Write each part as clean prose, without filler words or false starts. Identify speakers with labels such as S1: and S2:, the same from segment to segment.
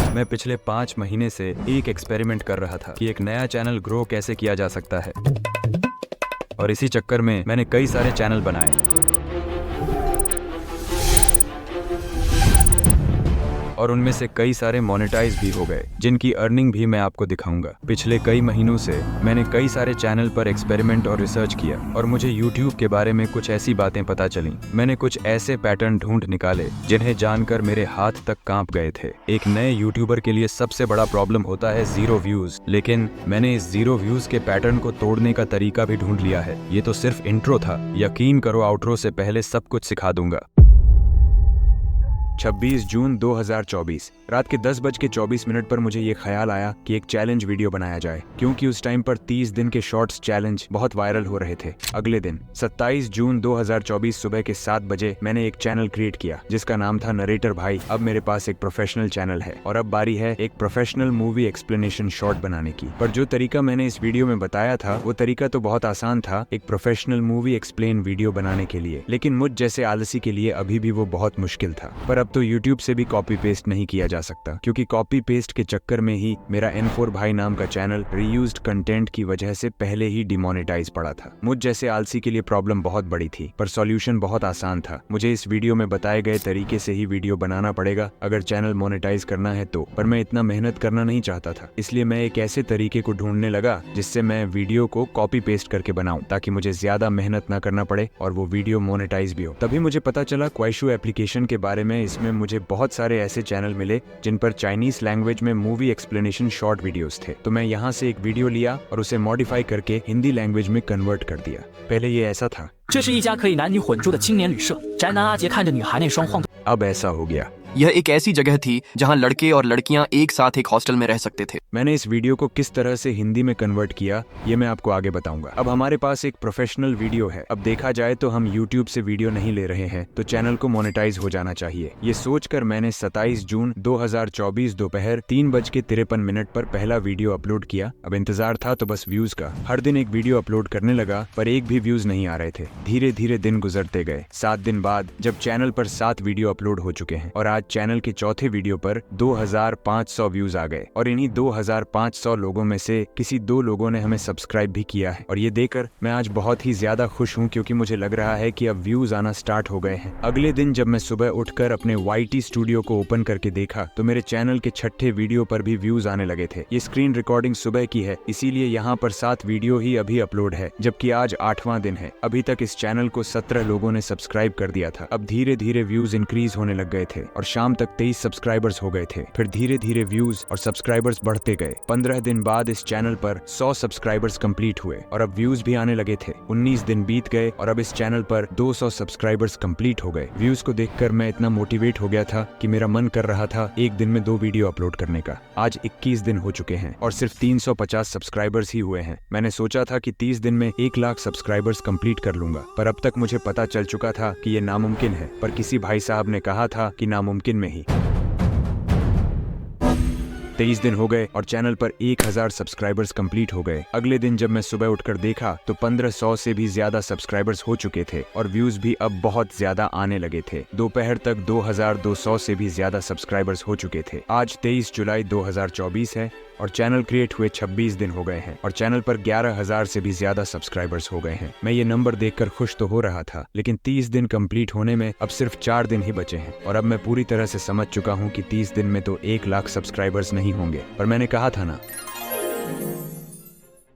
S1: मैं पिछले 5 महीने से एक एक्सपेरिमेंट कर रहा था कि एक नया चैनल ग्रो कैसे किया जा सकता है, और इसी चक्कर में मैंने कई सारे चैनल बनाए और उनमें से कई सारे मोनेटाइज भी हो गए, जिनकी अर्निंग भी मैं आपको दिखाऊंगा। पिछले कई महीनों से मैंने कई सारे चैनल पर एक्सपेरिमेंट और रिसर्च किया और मुझे YouTube के बारे में कुछ ऐसी बातें पता चली। मैंने कुछ ऐसे पैटर्न ढूंढ निकाले जिन्हें जानकर मेरे हाथ तक कांप गए थे। एक नए यूट्यूबर के लिए सबसे बड़ा प्रॉब्लम होता है 0 व्यूज, लेकिन मैंने इस 0 व्यूज के पैटर्न को तोड़ने का तरीका भी ढूंढ लिया है। ये तो सिर्फ इंट्रो था, यकीन करो आउट्रो से पहले सब कुछ सिखा दूंगा। 26 जून 2024 रात के 10:24 पर मुझे ये ख्याल आया कि एक चैलेंज वीडियो बनाया जाए, क्योंकि उस टाइम पर 30 दिन के शॉर्ट्स चैलेंज बहुत वायरल हो रहे थे। अगले दिन 27 जून 2024 सुबह के 7 बजे मैंने एक चैनल क्रिएट किया जिसका नाम था नरेटर भाई। अब मेरे पास एक प्रोफेशनल चैनल है और अब बारी है एक प्रोफेशनल मूवी एक्सप्लेनेशन शॉर्ट बनाने की। पर जो तरीका मैंने इस वीडियो में बताया था वो तरीका तो बहुत आसान था एक प्रोफेशनल मूवी एक्सप्लेन वीडियो बनाने के लिए, लेकिन मुझ जैसे आलसी के लिए अभी भी वो बहुत मुश्किल था। पर अब तो YouTube से भी कॉपी पेस्ट नहीं किया जा सकता, क्योंकि कॉपी पेस्ट के चक्कर में ही मेरा N4 भाई नाम का चैनल रीयूज्ड कंटेंट की वजह से पहले ही डिमोनेटाइज पड़ा था। मुझ जैसे आलसी के लिए प्रॉब्लम बहुत बड़ी थी, पर सॉल्यूशन बहुत आसान था। मुझे इस वीडियो में बताए गए तरीके से ही वीडियो बनाना पड़ेगा अगर चैनल मोनेटाइज करना है तो। पर मैं इतना मेहनत करना नहीं चाहता था, इसलिए मैं एक ऐसे तरीके को ढूंढने लगा जिससे मैं वीडियो को कॉपी पेस्ट करके बनाऊं, ताकि मुझे ज्यादा मेहनत न करना पड़े और वो वीडियो मोनेटाइज भी हो। तभी मुझे पता चला क्वाइशो एप्लीकेशन के बारे में। इसमें मुझे बहुत सारे ऐसे चैनल मिले जिन पर चाइनीज लैंग्वेज में मूवी एक्सप्लेनेशन शॉर्ट वीडियोस थे। तो मैं यहाँ से एक वीडियो लिया और उसे मॉडिफाई करके हिंदी लैंग्वेज में कन्वर्ट कर दिया। पहले ये ऐसा था।
S2: 这是一家可以男女混住的青年旅社，宅男阿杰看着女孩那双晃动。
S1: अब ऐसा हो गया।
S3: यह एक ऐसी जगह थी जहां लड़के और लड़कियां एक साथ एक हॉस्टल में रह सकते थे।
S1: मैंने इस वीडियो को किस तरह से हिंदी में कन्वर्ट किया ये मैं आपको आगे बताऊंगा। अब हमारे पास एक प्रोफेशनल वीडियो है। अब देखा जाए तो हम YouTube से वीडियो नहीं ले रहे हैं, तो चैनल को मोनेटाइज हो जाना चाहिए। ये सोचकर मैंने 27 जून 2024 दोपहर 3:53 पर पहला वीडियो अपलोड किया। अब इंतजार था तो बस व्यूज का। हर दिन एक वीडियो अपलोड करने लगा, पर एक भी व्यूज नहीं आ रहे थे। धीरे धीरे दिन गुजरते गए। 7 दिन बाद जब चैनल पर 7 वीडियो अपलोड हो चुके हैं और आज चैनल के चौथे वीडियो पर 2500 व्यूज आ गए, और इन्हीं 2500 लोगों में से किसी 2 लोगों ने हमें सब्सक्राइब भी किया है। और ये देखकर मैं आज बहुत ही ज्यादा खुश हूँ, क्योंकि मुझे लग रहा है कि अब व्यूज आना स्टार्ट हो गए हैं। अगले दिन जब मैं सुबह उठकर अपने YT स्टूडियो को ओपन करके देखा तो मेरे चैनल के 6ठे वीडियो पर भी व्यूज आने लगे थे। ये स्क्रीन रिकॉर्डिंग सुबह की है, इसीलिए यहाँ पर 7 वीडियो ही अभी अपलोड है, जबकि आज 8वां दिन है। अभी तक इस चैनल को 17 लोगों ने सब्सक्राइब कर दिया था। अब धीरे धीरे व्यूज इंक्रीज होने लग गए थे और शाम तक 23 सब्सक्राइबर्स हो गए थे। फिर धीरे धीरे व्यूज और सब्सक्राइबर्स बढ़ते गए। 15 दिन बाद इस चैनल पर 100 सब्सक्राइबर्स कंप्लीट हुए और अब व्यूज भी आने लगे थे। 19 दिन बीत गए और अब इस चैनल पर 200 सब्सक्राइबर्स कंप्लीट हो गए। व्यूज को देखकर मैं इतना मोटिवेट हो गया था कि मेरा मन कर रहा था एक दिन में 2 वीडियो अपलोड करने का। आज 21 दिन हो चुके हैं और सिर्फ 350 सब्सक्राइबर्स ही हुए हैं। मैंने सोचा था कि 30 दिन में 1 लाख सब्सक्राइबर्स कंप्लीट कर लूंगा, पर अब तक मुझे पता चल चुका था कि ये नामुमकिन है। पर किसी भाई साहब ने कहा था कि नामुमकिन में ही। 23 दिन हो गए और चैनल पर 1000 सब्सक्राइबर्स कंप्लीट हो गए। अगले दिन जब मैं सुबह उठकर देखा तो 1500 से भी ज्यादा सब्सक्राइबर्स हो चुके थे और व्यूज भी अब बहुत ज्यादा आने लगे थे। दोपहर तक 2200 से भी ज्यादा सब्सक्राइबर्स हो चुके थे। आज 23 जुलाई 2024 है और चैनल क्रिएट हुए 26 दिन हो गए हैं और चैनल पर 11000 से भी ज्यादा सब्सक्राइबर्स हो गए हैं। मैं ये नंबर देखकर खुश तो हो रहा था, लेकिन 30 दिन कंप्लीट होने में अब सिर्फ 4 दिन ही बचे हैं और अब मैं पूरी तरह से समझ चुका हूँ कि 30 दिन में तो 1 लाख सब्सक्राइबर्स नहीं होंगे। पर मैंने कहा था ना,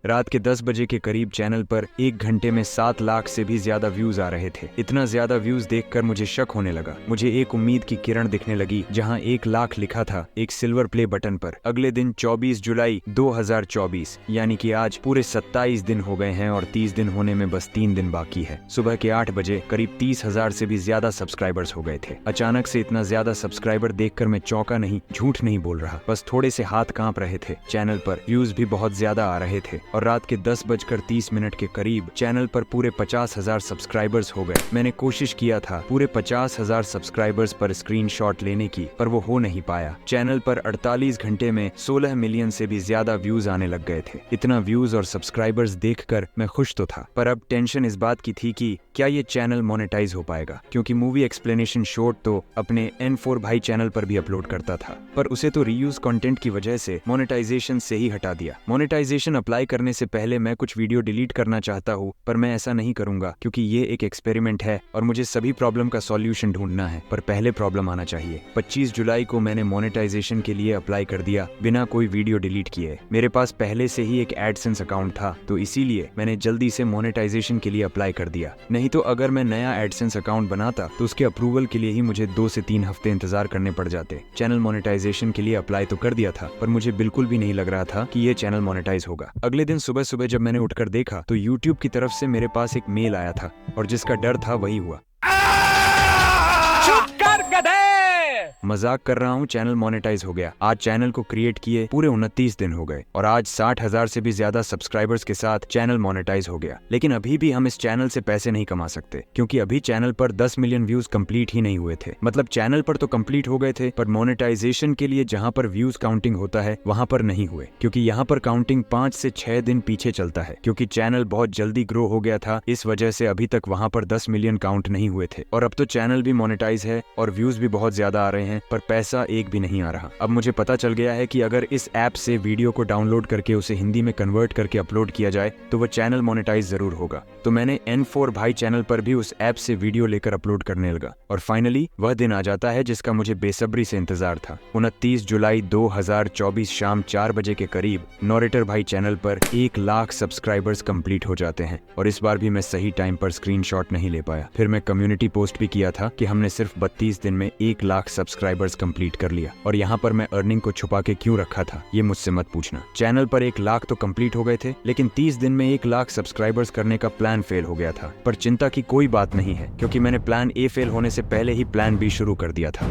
S1: रात के 10 बजे के करीब चैनल पर 1 घंटे में 7 लाख से भी ज्यादा व्यूज आ रहे थे। इतना ज्यादा व्यूज देखकर मुझे शक होने लगा। मुझे एक उम्मीद की किरण दिखने लगी जहां 1 लाख लिखा था एक सिल्वर प्ले बटन पर। अगले दिन 24 जुलाई 2024 यानी कि आज पूरे 27 दिन हो गए हैं और 30 दिन होने में बस 3 दिन बाकी है। सुबह के 8 बजे करीब 30,000 से भी ज्यादा सब्सक्राइबर्स हो गए थे। अचानक से इतना ज्यादा सब्सक्राइबर देखकर मैं चौंका नहीं, झूठ नहीं बोल रहा, बस थोड़े से हाथ कांप रहे थे। चैनल पर व्यूज भी बहुत ज्यादा आ रहे थे। और रात के 10:30 के करीब चैनल पर पूरे 50,000 सब्सक्राइबर्स हो गए। मैंने कोशिश किया था पूरे 50,000 सब्सक्राइबर्स पर स्क्रीनशॉट लेने की, पर वो हो नहीं पाया। चैनल पर 48 घंटे में 16 मिलियन से भी ज्यादा व्यूज आने लग गए थे। इतना व्यूज और सब्सक्राइबर्स देखकर मैं खुश तो था, पर अब टेंशन इस बात की थी कि क्या ये चैनल मोनेटाइज हो पाएगा, क्योंकि मूवी एक्सप्लेनेशन शॉर्ट तो अपने N4 भाई चैनल पर भी अपलोड करता था, पर उसे तो रीयूज कंटेंट की वजह से मोनेटाइजेशन से ही हटा दिया। मोनेटाइजेशन अप्लाई करने से पहले मैं कुछ वीडियो डिलीट करना चाहता हूँ, पर मैं ऐसा नहीं करूंगा क्योंकि ये एक एक्सपेरिमेंट है और मुझे सभी प्रॉब्लम का सॉल्यूशन ढूंढना है। पर पहले प्रॉब्लम आना चाहिए। 25 जुलाई को मैंने मोनेटाइजेशन के लिए अप्लाई कर दिया बिना कोई वीडियो डिलीट किए। मेरे पास पहले से ही एक एडसेंस अकाउंट था, तो इसीलिए मैंने जल्दी से मोनेटाइजेशन के लिए अप्लाई कर दिया। नहीं तो अगर मैं नया एडसेंस अकाउंट बनाता तो उसके अप्रूवल के लिए ही मुझे 2 से 3 हफ्ते इंतजार करने पड़ जाते। चैनल मोनेटाइजेशन के लिए अप्लाई तो कर दिया था, पर मुझे बिल्कुल भी नहीं लग रहा था कि ये चैनल मोनेटाइज होगा। अगले दिन सुबह सुबह जब मैंने उठकर देखा तो यूट्यूब की तरफ से मेरे पास एक मेल आया था और जिसका डर था वही हुआ। मजाक कर रहा हूँ, चैनल मोनेटाइज हो गया। आज चैनल को क्रिएट किए पूरे 29 दिन हो गए और आज 60,000 से भी ज्यादा सब्सक्राइबर्स के साथ चैनल मोनेटाइज हो गया। लेकिन अभी भी हम इस चैनल से पैसे नहीं कमा सकते, क्योंकि अभी चैनल पर 10 मिलियन व्यूज कंप्लीट ही नहीं हुए थे। मतलब चैनल पर तो कंप्लीट हो गए थे, पर मोनेटाइजेशन के लिए जहाँ पर व्यूज काउंटिंग होता है वहाँ पर नहीं हुए, क्योंकि यहाँ पर काउंटिंग 5 से 6 दिन पीछे चलता है। क्योंकि चैनल बहुत जल्दी ग्रो हो गया था, इस वजह से अभी तक वहाँ पर 10 मिलियन काउंट नहीं हुए थे। और अब तो चैनल भी मोनेटाइज है और व्यूज भी बहुत ज्यादा आ रहे हैं, पर पैसा एक भी नहीं आ रहा। अब मुझे पता चल गया है कि अगर इस ऐप से वीडियो को डाउनलोड करके उसे हिंदी में कन्वर्ट करके अपलोड किया जाए तो वह चैनल मोनेटाइज जरूर होगा। तो मैंने N4 भाई चैनल पर भी उस ऐप से वीडियो लेकर अपलोड करने लगा और फाइनली वह दिन आ जाता है जिसका मुझे बेसब्री से इंतजार था। 29 जुलाई 2024 शाम 4 बजे के करीब नोरेटर भाई चैनल पर 1 लाख सब्सक्राइबर्स कंप्लीट हो जाते हैं और इस बार भी मैं सही टाइम पर स्क्रीनशॉट नहीं ले पाया। फिर मैं कम्युनिटी पोस्ट भी किया था कि हमने सिर्फ 32 दिन में 1 लाख सब्सक्राइबर्स कंप्लीट कर लिया। और यहाँ पर मैं अर्निंग को छुपा के क्यों रखा था ये मुझसे मत पूछना। चैनल पर 1 लाख तो कंप्लीट हो गए थे, लेकिन 30 दिन में 1 लाख सब्सक्राइबर्स करने का प्लान फेल हो गया था। पर चिंता की कोई बात नहीं है, क्योंकि मैंने प्लान ए फेल होने से पहले ही प्लान बी शुरू कर दिया था।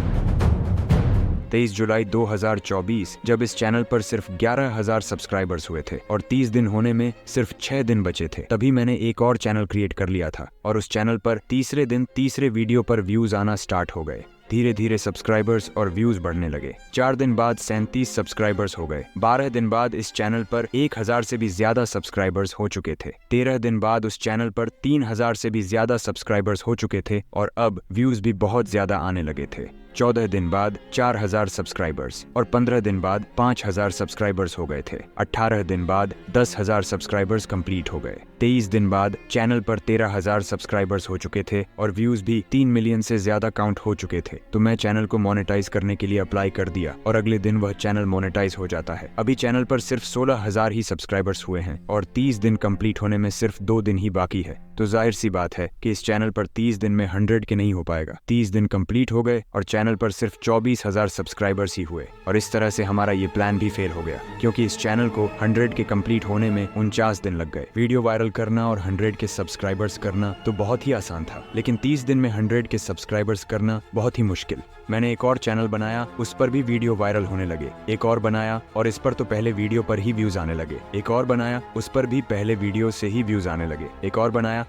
S1: 23 जुलाई 2024 जब इस चैनल पर सिर्फ 11,000 सब्सक्राइबर्स हुए थे और 30 दिन होने में सिर्फ 6 दिन बचे थे, तभी मैंने एक और चैनल क्रिएट कर लिया था और उस चैनल पर तीसरे दिन तीसरे वीडियो पर व्यूज आना स्टार्ट हो गए। धीरे धीरे सब्सक्राइबर्स और व्यूज बढ़ने लगे। 4 दिन बाद 37 सब्सक्राइबर्स हो गए। 12 दिन बाद इस चैनल पर 1,000 से भी ज्यादा सब्सक्राइबर्स हो चुके थे। 13 दिन बाद उस चैनल पर 3,000 से भी ज्यादा सब्सक्राइबर्स हो चुके थे और अब व्यूज भी बहुत ज्यादा आने लगे थे। 14 दिन बाद 4,000 सब्सक्राइबर्स और 15 दिन बाद 5,000 सब्सक्राइबर्स हो गए थे। 18 दिन बाद 10,000 सब्सक्राइबर्स कंप्लीट हो गए। 23 दिन बाद चैनल पर 13,000 सब्सक्राइबर्स हो चुके थे और व्यूज भी 3 मिलियन से ज्यादा काउंट हो चुके थे। तो मैं चैनल को मोनेटाइज करने के लिए अप्लाई कर दिया और अगले दिन वह चैनल मोनेटाइज हो जाता है। अभी चैनल पर सिर्फ 16,000 ही सब्सक्राइबर्स हुए हैं और 30 दिन कंप्लीट होने में सिर्फ 2 दिन ही बाकी है। तो जाहिर सी बात है कि इस चैनल पर 30 दिन में 100 के नहीं हो पाएगा। 30 दिन कंप्लीट हो गए और चैनल पर सिर्फ 24,000 सब्सक्राइबर्स ही हुए और इस तरह से हमारा ये प्लान भी फेल हो गया, क्योंकि इस चैनल को 100 के कंप्लीट होने में 49 दिन लग गए। वीडियो वायरल करना और 100 के सब्सक्राइबर्स करना तो बहुत ही आसान था, लेकिन 30 दिन में 100 के सब्सक्राइबर्स करना बहुत ही मुश्किल। मैंने एक और चैनल बनाया, उस पर भी वीडियो वायरल होने लगे। एक और बनाया और इस पर तो पहले वीडियो पर ही व्यूज आने लगे। एक और बनाया, उस पर भी पहले वीडियो से ही व्यूज आने लगे। एक और बनाया,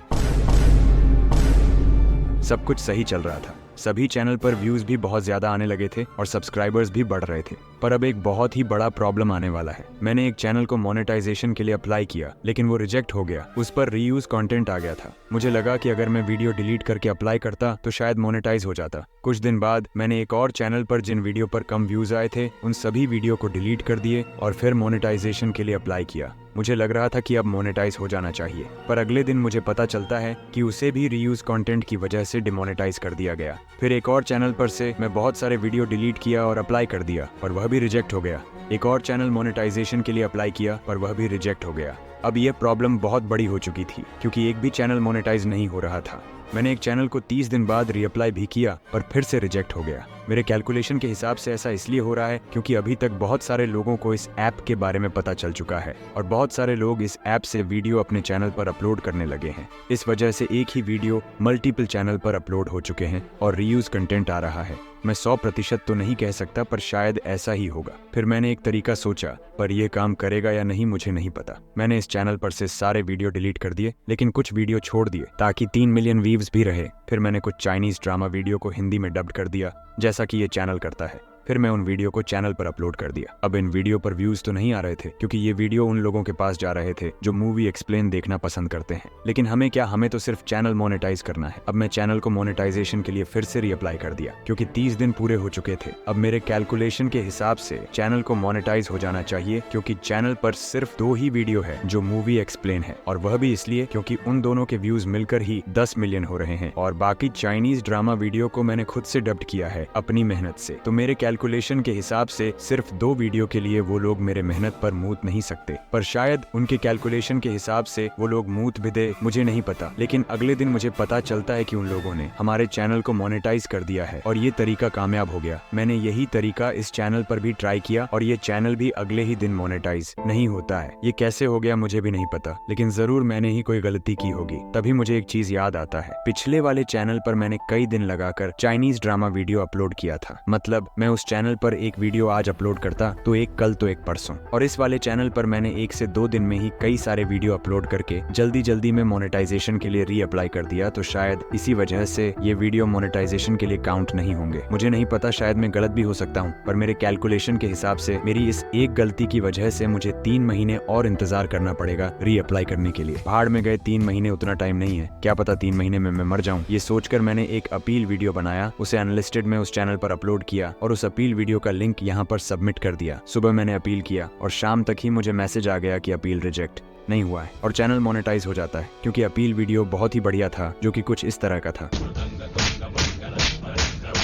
S1: सब कुछ सही चल रहा था। सभी चैनल पर व्यूज भी बहुत ज्यादा आने लगे थे और सब्सक्राइबर्स भी बढ़ रहे थे। पर अब एक बहुत ही बड़ा प्रॉब्लम आने वाला है। मैंने एक चैनल को मोनेटाइजेशन के लिए अप्लाई किया, लेकिन वो रिजेक्ट हो गया। उस पर रीयूज कंटेंट आ गया था। मुझे लगा कि अगर मैं वीडियो डिलीट करके अप्लाई करता तो शायद मोनेटाइज हो जाता। कुछ दिन बाद मैंने एक और चैनल पर जिन वीडियो पर कम व्यूज आए थे उन सभी वीडियो को डिलीट कर दिए और फिर मोनेटाइजेशन के लिए अप्लाई किया। मुझे लग रहा था कि अब मोनेटाइज हो जाना चाहिए, पर अगले दिन मुझे पता चलता है कि उसे भी रीयूज कंटेंट की वजह से डिमोनेटाइज कर दिया गया। फिर एक और चैनल पर से मैं बहुत सारे वीडियो डिलीट किया और अप्लाई कर दिया, पर वह भी रिजेक्ट हो गया। एक और चैनल मोनेटाइजेशन के लिए अप्लाई किया, पर वह भी रिजेक्ट हो गया। अब यह प्रॉब्लम बहुत बड़ी हो चुकी थी, क्योंकि एक भी चैनल मोनेटाइज नहीं हो रहा था। मैंने एक चैनल को 30 दिन बाद रीअप्लाई भी किया, पर फिर से रिजेक्ट हो गया। मेरे कैलकुलेशन के हिसाब से ऐसा इसलिए हो रहा है क्योंकि अभी तक बहुत सारे लोगों को इस ऐप के बारे में पता चल चुका है और बहुत सारे लोग इस ऐप से वीडियो अपने चैनल पर अपलोड करने लगे हैं। इस वजह से एक ही वीडियो मल्टीपल चैनल पर अपलोड हो चुके हैं और रीयूज कंटेंट आ रहा है। मैं 100% तो नहीं कह सकता, पर शायद ऐसा ही होगा। फिर मैंने एक तरीका सोचा, पर यह काम करेगा या नहीं मुझे नहीं पता। मैंने इस चैनल पर से सारे वीडियो डिलीट कर दिए, लेकिन कुछ वीडियो छोड़ दिए ताकि 3 मिलियन व्यूज भी रहे। फिर मैंने कुछ चाइनीज ड्रामा वीडियो को हिंदी में डब्ड कर दिया, जैसा कि ये चैनल करता है। फिर मैं उन वीडियो को चैनल पर अपलोड कर दिया। अब इन वीडियो पर व्यूज तो नहीं आ रहे थे, क्योंकि ये वीडियो उन लोगों के पास जा रहे थे जो मूवी एक्सप्लेन देखना पसंद करते हैं। लेकिन हमें क्या, हमें तो सिर्फ चैनल मोनेटाइज करना है। अब मैं चैनल को मोनेटाइजेशन के लिए फिर से रीअप्लाई कर दिया, क्योंकि 30 दिन पूरे हो चुके थे। अब मेरे कैलकुलेशन के हिसाब से चैनल को मोनेटाइज हो जाना चाहिए, क्योंकि चैनल पर सिर्फ 2 ही वीडियो है जो मूवी एक्सप्लेन है, और वह भी इसलिए क्योंकि उन दोनों के व्यूज मिलकर ही 10 मिलियन हो रहे हैं, और बाकी चाइनीज ड्रामा वीडियो को मैंने खुद से डब्ड किया है अपनी मेहनत से। तो मेरे कैलकुलेशन के हिसाब से सिर्फ 2 वीडियो के लिए वो लोग मेरे मेहनत पर मूत नहीं सकते, पर शायद उनके कैलकुलेशन के हिसाब से वो लोग मूत भी दे, मुझे नहीं पता। लेकिन अगले दिन मुझे पता चलता है कि उन लोगों ने हमारे चैनल को मोनेटाइज कर दिया है, और ये तरीका कामयाब हो गया। मैंने यही तरीका इस चैनल पर भी ट्राई किया, और ये चैनल भी अगले ही दिन मोनेटाइज नहीं होता है। ये कैसे हो गया मुझे भी नहीं पता, लेकिन जरूर मैंने ही कोई गलती की होगी। तभी मुझे एक चीज याद आता है, पिछले वाले चैनल पर मैंने कई दिन लगाकर चाइनीज ड्रामा वीडियो अपलोड किया था। मतलब मैं उस चैनल पर एक वीडियो आज अपलोड करता तो एक कल तो एक परसों, और इस वाले चैनल पर मैंने 1 से 2 दिन में ही कई सारे वीडियो अपलोड करके जल्दी में मोनेटाइजेशन के लिए रीअप्लाई कर दिया। तो शायद इसी वजह से ये वीडियो मोनेटाइजेशन के लिए काउंट नहीं होंगे। मुझे नहीं पता, शायद मैं गलत भी हो सकता हूँ, पर मेरे कैलकुलेशन के हिसाब से मेरी इस एक गलती की वजह से मुझे 3 महीने और इंतजार करना पड़ेगा रीअप्लाई करने के लिए। भाड़ में गए 3 महीने, उतना टाइम नहीं है। क्या पता 3 महीने में मैं मर जाऊं। ये सोचकर मैंने एक अपील वीडियो बनाया, उसे अनलिस्टेड में उस चैनल पर अपलोड किया, और उस अपील वीडियो का लिंक यहाँ पर सबमिट कर दिया। सुबह मैंने अपील किया और शाम तक ही मुझे मैसेज आ गया कि अपील रिजेक्ट नहीं हुआ है, और चैनल मोनेटाइज हो जाता है, क्योंकि अपील वीडियो बहुत ही बढ़िया था, जो कि कुछ इस तरह का था।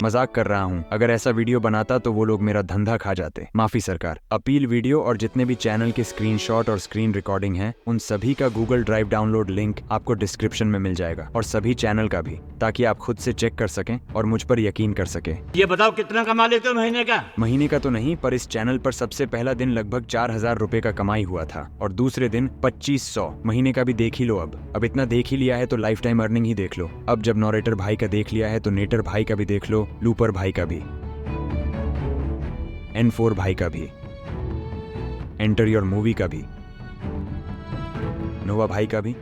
S1: मजाक कर रहा हूँ, अगर ऐसा वीडियो बनाता तो वो लोग मेरा धंधा खा जाते। माफी सरकार। अपील वीडियो और जितने भी चैनल के स्क्रीनशॉट और स्क्रीन रिकॉर्डिंग हैं, उन सभी का गूगल ड्राइव डाउनलोड लिंक आपको डिस्क्रिप्शन में मिल जाएगा, और सभी चैनल का भी, ताकि आप खुद से चेक कर सकें और मुझ पर यकीन कर सकें।
S4: ये बताओ कितना कमा लेते हो महीने का?
S1: महीने का तो नहीं, पर इस चैनल पर सबसे पहला दिन लगभग 4000 रुपए का कमाई हुआ था, और दूसरे दिन 2500। महीने का भी देख ही लो। अब इतना देख ही लिया है तो लाइफ टाइम अर्निंग ही देख लो। अब जब नॉरेटर भाई का देख लिया है तो नेटर भाई का भी देख लो, लूपर भाई का भी, N4 भाई का भी, एंटर योर मूवी का भी, नोवा भाई का भी।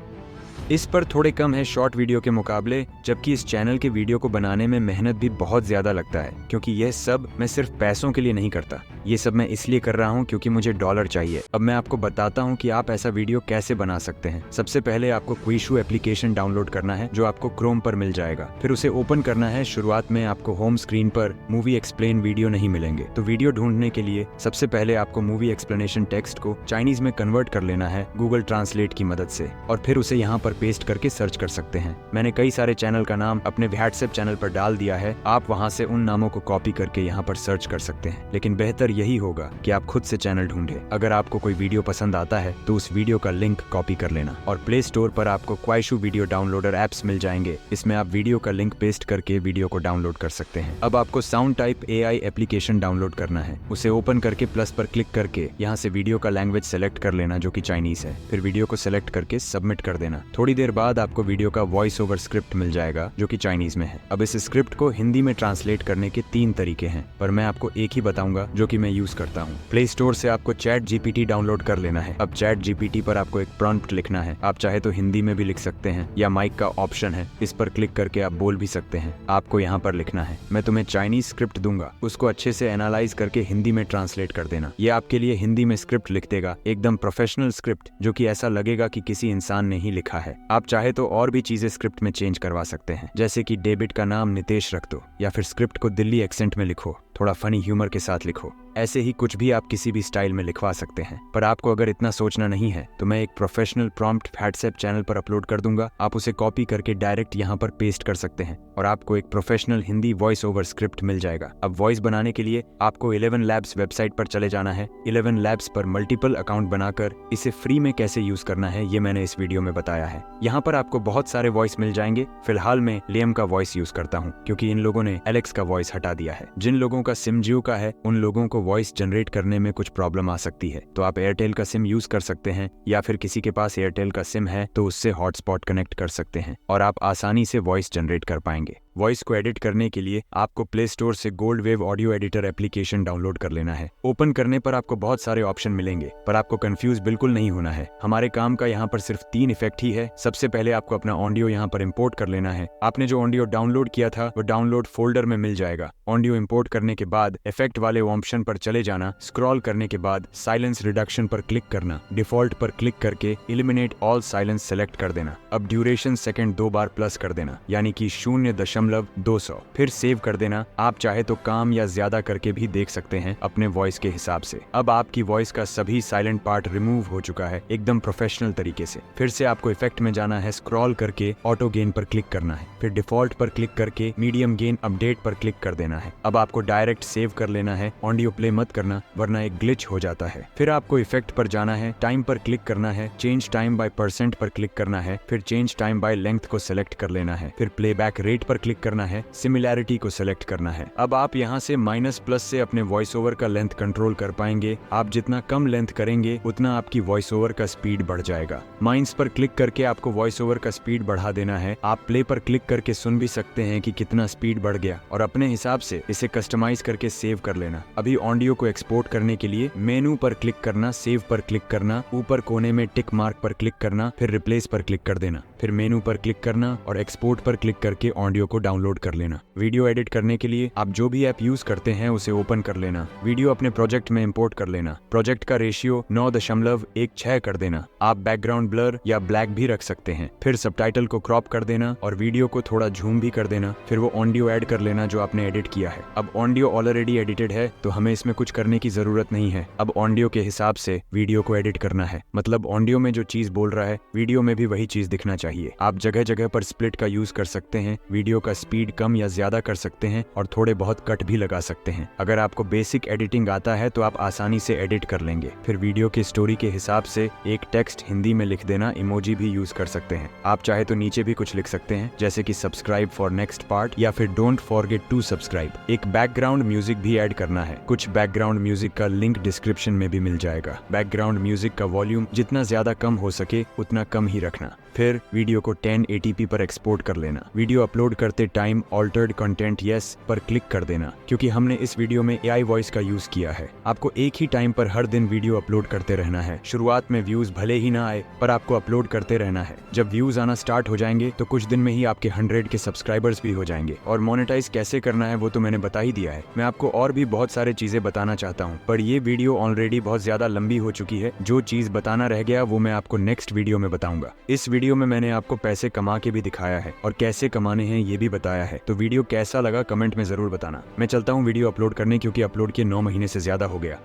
S1: इस पर थोड़े कम है शॉर्ट वीडियो के मुकाबले, जबकि इस चैनल के वीडियो को बनाने में मेहनत भी बहुत ज्यादा लगता है, क्योंकि यह सब मैं सिर्फ पैसों के लिए नहीं करता। ये सब मैं इसलिए कर रहा हूँ क्योंकि मुझे डॉलर चाहिए। अब मैं आपको बताता हूँ कि आप ऐसा वीडियो कैसे बना सकते हैं। सबसे पहले आपको क्विशू एप्लीकेशन डाउनलोड करना है, जो आपको क्रोम पर मिल जाएगा। फिर उसे ओपन करना है। शुरुआत में आपको होम स्क्रीन पर मूवी एक्सप्लेन वीडियो नहीं मिलेंगे, तो वीडियो ढूंढने के लिए सबसे पहले आपको मूवी एक्सप्लेनेशन टेक्स्ट को चाइनीज में कन्वर्ट कर लेना है गूगल ट्रांसलेट की मदद से, और फिर उसे यहाँ पर पेस्ट करके सर्च कर सकते हैं। मैंने कई सारे चैनल का नाम अपने व्हाट्सएप चैनल पर डाल दिया है, आप वहां से उन नामों को कॉपी करके यहाँ पर सर्च कर सकते हैं। लेकिन बेहतर यही होगा कि आप खुद से चैनल ढूंढें। अगर आपको कोई वीडियो पसंद आता है तो उस वीडियो का लिंक कॉपी कर लेना, और प्ले स्टोर पर आपको क्वाइशू वीडियो डाउनलोडर एप्स मिल जाएंगे। इसमें आप वीडियो का लिंक पेस्ट करके वीडियो को डाउनलोड कर सकते हैं। अब आपको sound type AI application download करना है। उसे ओपन करके प्लस पर क्लिक करके यहाँ से वीडियो का लैंग्वेज सेलेक्ट कर लेना, जो कि चाइनीज है। फिर वीडियो को सेलेक्ट करके सबमिट कर देना। थोड़ी देर बाद आपको वीडियो का वॉइस ओवर स्क्रिप्ट मिल जाएगा, जो कि चाइनीज में है। अब इस स्क्रिप्ट को हिंदी में ट्रांसलेट करने के 3 तरीके हैं, पर मैं आपको एक ही बताऊंगा जो कि मैं यूज करता हूँ। प्ले स्टोर से आपको चैट GPT डाउनलोड कर लेना है। अब चैट GPT पर आपको एक प्रॉम्प्ट लिखना है। आप चाहे तो हिंदी में भी लिख सकते हैं, या माइक का ऑप्शन है, इस पर क्लिक करके आप बोल भी सकते हैं। आपको यहाँ पर लिखना है, मैं तुम्हें चाइनीज स्क्रिप्ट दूंगा, उसको अच्छे से एनालाइज करके हिंदी में ट्रांसलेट कर देना। ये आपके लिए हिंदी में स्क्रिप्ट लिख देगा, एकदम प्रोफेशनल स्क्रिप्ट, जो कि ऐसा लगेगा कि किसी इंसान ने ही लिखा है। आप चाहे तो और भी चीजें स्क्रिप्ट में चेंज करवा सकते हैं, जैसे कि डेबिट का नाम नितेश रख दो, या फिर स्क्रिप्ट को दिल्ली एक्सेंट में लिखो, थोड़ा फनी ह्यूमर के साथ लिखो। ऐसे ही कुछ भी आप किसी भी स्टाइल में लिखवा सकते हैं। पर आपको अगर इतना सोचना नहीं है तो मैं एक प्रोफेशनल प्रॉम्प्ट व्हाट्सएप चैनल पर अपलोड कर दूंगा। आप उसे कॉपी करके डायरेक्ट यहाँ पर पेस्ट कर सकते हैं, और आपको एक professional Hindi voice over script मिल जाएगा। अब वॉइस बनाने के लिए आपको 11 लैब्स वेबसाइट पर चले जाना है। 11 लैब्स पर मल्टीपल अकाउंट बनाकर इसे फ्री में कैसे यूज करना है ये मैंने इस वीडियो में बताया है। यहाँ पर आपको बहुत सारे वॉइस मिल जाएंगे। फिलहाल मैं लियम का वॉइस यूज करता हूँ, क्योंकि इन लोगों ने एलेक्स का वॉइस हटा दिया है। जिन लोगों का सिम जियो का है, उन लोगों को वॉइस जनरेट करने में कुछ प्रॉब्लम आ सकती है, तो आप एयरटेल का सिम यूज कर सकते हैं, या फिर किसी के पास एयरटेल का सिम है तो उससे हॉटस्पॉट कनेक्ट कर सकते हैं, और आप आसानी से वॉइस जनरेट कर पाएंगे। वॉइस को एडिट करने के लिए आपको प्ले स्टोर से gold wave audio editor application download कर लेना है। ओपन करने पर आपको बहुत सारे ऑप्शन मिलेंगे, पर आपको कंफ्यूज बिल्कुल नहीं होना है। हमारे काम का यहाँ पर सिर्फ 3 इफेक्ट ही है। सबसे पहले आपको अपना ऑडियो यहाँ पर इंपोर्ट कर लेना है। आपने जो ऑडियो डाउनलोड किया था वो डाउनलोड फोल्डर में मिल जाएगा। ऑडियो इंपोर्ट करने के बाद इफेक्ट वाले ऑप्शन पर चले जाना। स्क्रॉल करने के बाद साइलेंस रिडक्शन पर क्लिक करना। डिफॉल्ट पर क्लिक करके एलिमिनेट ऑल साइलेंस सेलेक्ट कर देना। अब ड्यूरेशन सेकंड 2 बार प्लस कर देना, यानी कि 0.200। फिर सेव कर देना। आप चाहे तो काम या ज्यादा करके भी देख सकते हैं अपने वॉइस के हिसाब से। अब आपकी वॉइस का सभी साइलेंट पार्ट रिमूव हो चुका है एकदम प्रोफेशनल तरीके से। फिर से आपको इफेक्ट में जाना है, स्क्रॉल करके ऑटो गेन पर क्लिक करना है, फिर डिफॉल्ट पर क्लिक करके मीडियम गेन अपडेट पर क्लिक कर देना है। अब आपको डायरेक्ट सेव कर लेना है, ऑडियो प्ले मत करना वरना एक ग्लिच हो जाता है। फिर आपको इफेक्ट पर जाना है, टाइम पर क्लिक करना है, चेंज टाइम बाय % पर क्लिक करना है, फिर चेंज टाइम बाय लेंथ को सिलेक्ट कर लेना है, फिर प्लेबैक रेट पर क्लिक करना है, सिमिलैरिटी को सिलेक्ट करना है। अब आप यहाँ से माइनस प्लस से अपने वॉइस ओवर का लेंथ कंट्रोल कर पाएंगे। आप जितना कम लेंथ करेंगे उतना आपकी वॉइस ओवर का स्पीड बढ़ जाएगा। माइनस पर क्लिक करके आपको वॉइस ओवर का स्पीड बढ़ा देना है। आप प्ले पर क्लिक करके सुन भी सकते हैं कि कितना स्पीड बढ़ गया और अपने हिसाब से इसे कस्टमाइज करके सेव कर लेना। अभी ऑडियो को एक्सपोर्ट करने के लिए मेनू पर क्लिक करना, सेव पर क्लिक करना, ऊपर कोने में टिक मार्क पर क्लिक करना, फिर रिप्लेस पर क्लिक कर देना, फिर मेनू पर क्लिक करना और एक्सपोर्ट पर क्लिक करके ऑडियो को डाउनलोड कर लेना। वीडियो एडिट करने के लिए आप जो भी ऐप यूज करते हैं उसे ओपन कर लेना। वीडियो अपने प्रोजेक्ट में इंपोर्ट कर लेना। प्रोजेक्ट का रेशियो 9.16 कर देना। आप बैकग्राउंड ब्लर या ब्लैक भी रख सकते हैं। फिर सबटाइटल को क्रॉप कर देना और वीडियो को थोड़ा झूम भी कर देना। फिर वो ऑडियो ऐड कर लेना जो आपने एडिट किया है। अब ऑडियो ऑलरेडी एडिटेड है तो हमें इसमें कुछ करने की जरूरत नहीं है। अब ऑडियो के हिसाब से वीडियो को एडिट करना है, मतलब ऑडियो में जो चीज बोल रहा है वीडियो में भी वही चीज दिखना चाहिए। आप जगह जगह पर स्प्लिट का यूज कर सकते हैं, वीडियो का स्पीड कम या ज्यादा कर सकते हैं और थोड़े बहुत कट भी लगा सकते हैं। अगर आपको बेसिक एडिटिंग आता है तो आप आसानी से एडिट कर लेंगे। फिर वीडियो की स्टोरी के हिसाब से एक टेक्स्ट हिंदी में लिख देना, इमोजी भी यूज कर सकते हैं। आप चाहे तो नीचे भी कुछ लिख सकते हैं जैसे कि सब्सक्राइब फॉर नेक्स्ट पार्ट या फिर डोंट फॉरगेट टू सब्सक्राइब। एक बैकग्राउंड म्यूजिक भी ऐड करना है। कुछ बैकग्राउंड म्यूजिक का लिंक डिस्क्रिप्शन में भी मिल जाएगा। बैकग्राउंड म्यूजिक का वॉल्यूम जितना ज्यादा कम हो सके उतना कम ही रखना। फिर वीडियो को 1080p पर एक्सपोर्ट कर लेना। वीडियो अपलोड करते टाइम ऑल्टर्ड कंटेंट यस पर क्लिक कर देना, क्योंकि हमने इस वीडियो में AI वॉइस का यूज किया है। आपको एक ही टाइम पर हर दिन वीडियो अपलोड करते रहना है। शुरुआत में व्यूज भले ही ना आए पर आपको अपलोड करते रहना है। जब व्यूज आना स्टार्ट हो जाएंगे तो कुछ दिन में ही आपके 100 के सब्सक्राइबर्स भी हो जाएंगे। और मोनेटाइज कैसे करना है वो तो मैंने बता ही दिया है। मैं आपको और भी बहुत सारे चीजें बताना चाहता हूँ, पर ये वीडियो ऑलरेडी बहुत ज्यादा लंबी हो चुकी है। जो चीज बताना रह गया वो मैं आपको नेक्स्ट वीडियो में बताऊंगा। इस वीडियो में मैंने आपको पैसे कमा के भी दिखाया है और कैसे कमाने हैं ये भी बताया है। तो वीडियो कैसा लगा कमेंट में जरूर बताना। मैं चलता हूँ वीडियो अपलोड करने, क्योंकि अपलोड किए 9 महीने से ज्यादा हो गया।